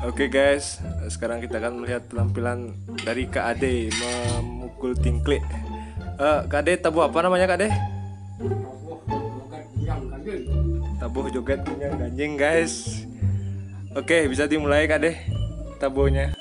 Oke guys, sekarang kita akan melihat penampilan dari Kak Ade memukul tingklik. Kak Ade tabuh apa namanya Kak Ade? Tabuh joget punya ganjing guys. Oke, bisa dimulai Kak Ade tabuhnya.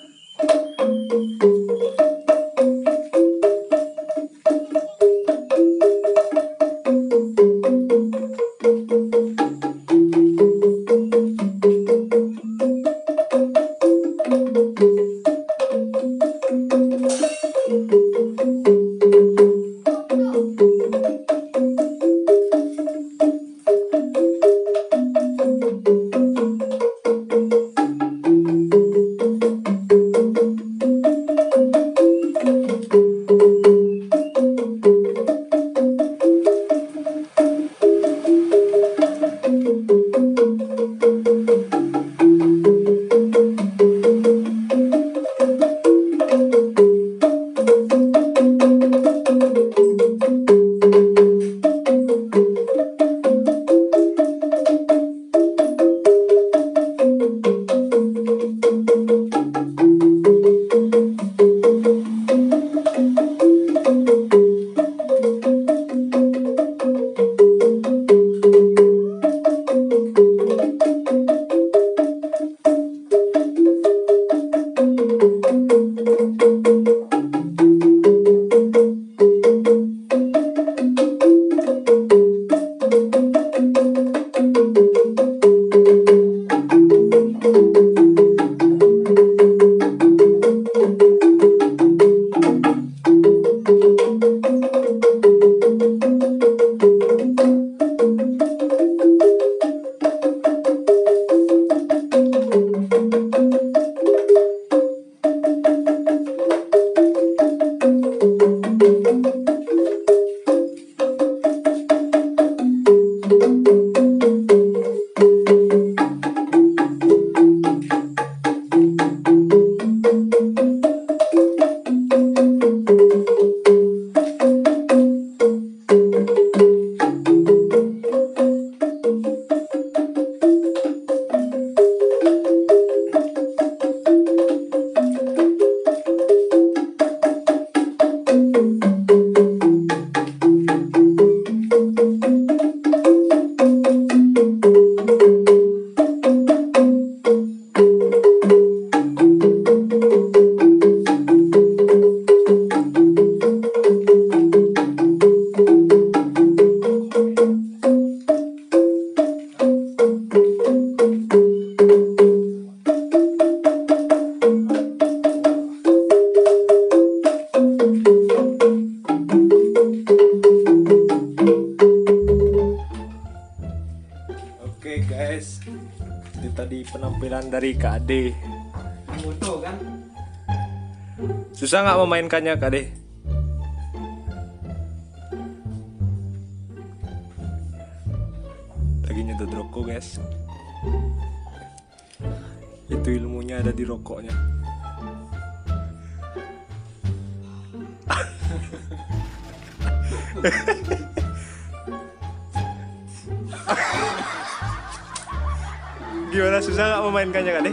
Oke guys, itu tadi penampilan dari Kak Ade. Foto kan? Susah nggak memainkannya Kak Ade? Lagi nyedot rokok guys. Itu ilmunya ada di rokoknya. Gimana, susah nggak memainkannya Kak Ade?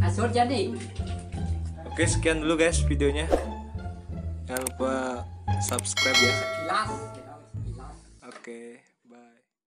Asur jadi. Oke, sekian dulu guys videonya. Jangan lupa subscribe ya. Jelas.